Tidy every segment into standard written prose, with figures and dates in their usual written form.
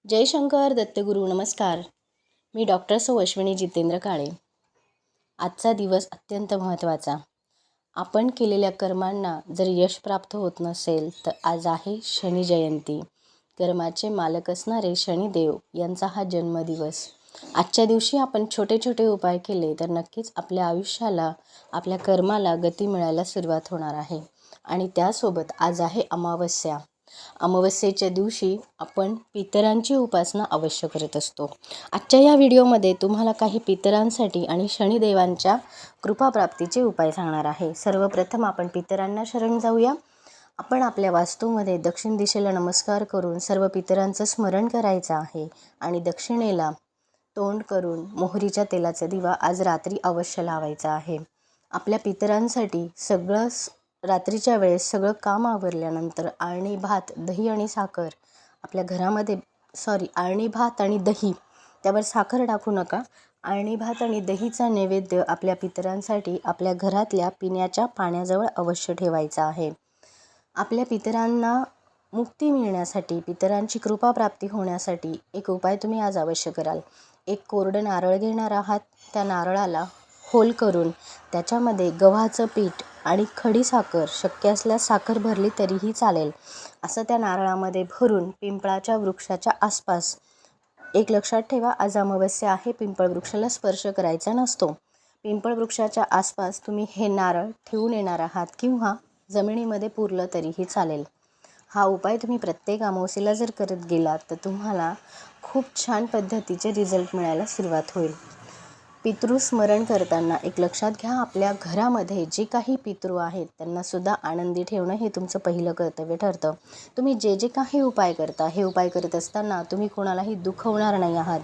जय शंकर दत्तगुरु नमस्कार. मी डॉक्टर सौ अश्विनी जितेंद्र काळे. आजचा दिवस अत्यंत महत्त्वाचा. आपण केलेल्या कर्मांना जर यश प्राप्त होत नसेल तर आज आहे शनी जयंती. कर्माचे मालक असणारे शनिदेव यांचा हा जन्मदिवस. आजच्या दिवशी आपण छोटे छोटे उपाय केले तर नक्कीच आपल्या आयुष्याला, आपल्या कर्माला गती मिळायला सुरुवात होणार आहे. आणि त्यासोबत आज आहे अमावस्या. अमावस्येच्या दिवशी आपण पितरांची उपासना अवश्य करत असतो. आजच्या या व्हिडिओमध्ये तुम्हाला काही पितरांसाठी आणि शनिदेवांच्या कृपाप्राप्तीचे उपाय सांगणार आहे. सर्वप्रथम आपण पितरांना शरण जाऊया. आपण आपल्या वास्तूमध्ये दक्षिण दिशेला नमस्कार करून सर्व पितरांचं स्मरण करायचं आहे आणि दक्षिणेला तोंड करून मोहरीच्या तेलाचा दिवा आज रात्री अवश्य लावायचा आहे. आपल्या पितरांसाठी रात्रीच्या वेळेस सगळं काम आवरल्यानंतर आळणी भात, दही आणि साखर आपल्या घरामध्ये आळणी भात आणि दही, त्यावर साखर टाकू नका. आळणी भात आणि दहीचा नैवेद्य आपल्या पितरांसाठी आपल्या घरातल्या पिण्याच्या पाण्याजवळ अवश्य ठेवायचा आहे. आपल्या पितरांना मुक्ती मिळण्यासाठी, पितरांची कृपाप्राप्ती होण्यासाठी एक उपाय तुम्ही आज अवश्य कराल. एक कोरडं नारळ घेणार आहात. त्या नारळाला होल करून त्याच्यामध्ये गव्हाचं पीठ आणि खडी साखर, शक्य असल्यास साखर भरली तरीही चालेल, असं त्या नारळामध्ये भरून पिंपळाच्या वृक्षाच्या आसपास, एक लक्षात ठेवा, आज अमावस्या आहे, पिंपळ वृक्षाला स्पर्श करायचा नसतो. पिंपळ वृक्षाच्या आसपास तुम्ही हे नारळ ठेवून येणार आहात किंवा जमिनीमध्ये पुरलं तरीही चालेल. हा उपाय तुम्ही प्रत्येक अमावस्येला जर करत गेलात तर तुम्हाला खूप छान पद्धतीचे रिझल्ट मिळायला सुरुवात होईल. पितृस्मरण करताना एक लक्षात घ्या, आपल्या घरामध्ये जे काही पितृ आहेत त्यांनासुद्धा आनंदी ठेवणं हे तुमचं पहिलं कर्तव्य ठरतं. तुम्ही जे जे काही उपाय करता, हे उपाय करत असताना तुम्ही कोणालाही दुखवणार नाही आहात.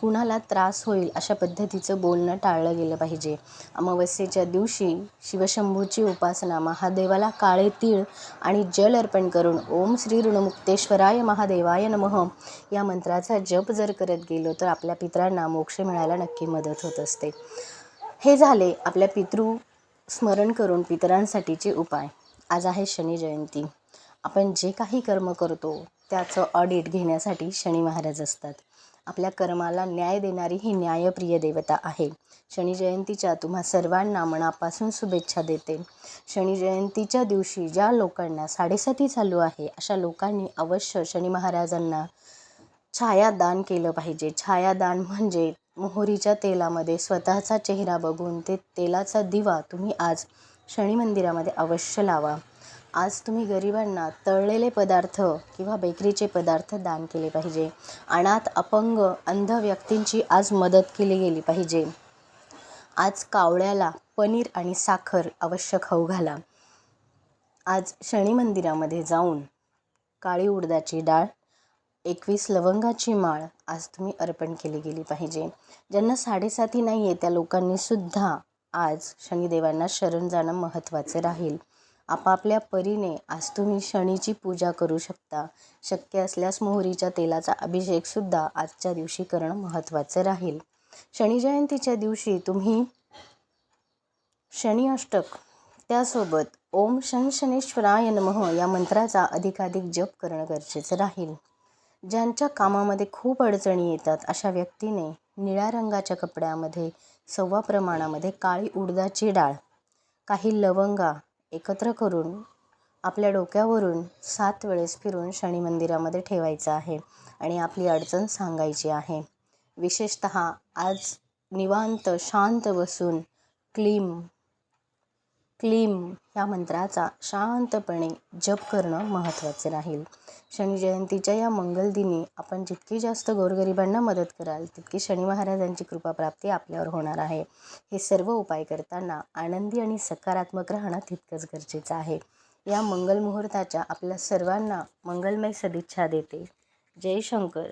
कुणाला त्रास होईल अशा पद्धतीचं बोलणं टाळलं गेलं पाहिजे. अमावस्येच्या दिवशी शिवशंभूची उपासना, महादेवाला काळे तीळ आणि जल अर्पण करून ओम श्री ऋणमुक्तेश्वराय महादेवाय नमः या मंत्राचा जप जर करत गेलो तर आपल्या पितरांना मोक्ष मिळायला नक्की मदत होत असते. हे झाले आपल्या स्मरण करून पितरांसाठीचे उपाय. आज आहे शनी जयंती. आपण जे काही कर्म करतो त्याचं ऑडिट घेण्यासाठी शनी महाराज असतात. आपल्या कर्माला न्याय देणारी ही न्यायप्रिय देवता आहे. शनी जयंतीच्या तुम्हा सर्वांना मनापासून शुभेच्छा देते. शनी जयंतीच्या दिवशी ज्या लोकांना 7.5 चालू आहे अशा लोकांनी अवश्य शनी महाराजांना छायादान केलं पाहिजे. छायादान म्हणजे मोहरीच्या तेलामध्ये स्वतःचा चेहरा बघून ते तेलाचा दिवा तुम्ही आज शनी मंदिरामध्ये अवश्य लावा. आज तुम्ही गरिबांना तळलेले पदार्थ किंवा बेकरीचे पदार्थ दान केले पाहिजे. अनाथ, अपंग, अंध व्यक्तींची आज मदत केली गेली पाहिजे. आज कावळ्याला पनीर आणि साखर अवश्य खाऊ घाला. आज शनी मंदिरामध्ये जाऊन काळी उडदाची डाळ, 21 लवंगाची माळ आज तुम्ही अर्पण केली गेली पाहिजे. ज्यांना 7.5 नाही आहे त्या लोकांनी सुद्धा आज शनिदेवांना शरण जाणं महत्त्वाचे राहील. आपापल्या परीने आज तुम्ही शनीची पूजा करू शकता. शक्य असल्यास मोहरीच्या तेलाचा अभिषेकसुद्धा आजच्या दिवशी करणं महत्त्वाचं राहील. शनी जयंतीच्या दिवशी तुम्ही शनी अष्टक, त्यासोबत ओम शं शनेश्वराय नमः या मंत्राचा अधिकाधिक जप करणं गरजेचं राहील. ज्यांच्या कामामध्ये खूप अडचणी येतात अशा व्यक्तीने निळ्या रंगाच्या कपड्यामध्ये 1.25 प्रमाणामध्ये काळी उडदाची डाळ, काही लवंगा एकत्र करून आपल्या डोक्यावरून 7 वेळेस फिरून शनी मंदिरामध्ये ठेवायचं आहे आणि आपली अडचण सांगायची आहे. विशेषतः आज निवांत शांत बसून क्लीम क्लीम ह्या मंत्राचा शांतपणे जप करणं महत्त्वाचे राहील. शनी जयंतीच्या या मंगलदिनी आपण जितकी जास्त गोरगरिबांना मदत कराल तितकी शनी महाराजांची कृपाप्राप्ती आपल्यावर होणार आहे. हे सर्व उपाय करताना आनंदी आणि सकारात्मक राहणं तितकंच गरजेचं आहे. या मंगल मुहूर्ताच्या आपल्या सर्वांना मंगलमय सदिच्छा देते. जय शंकर.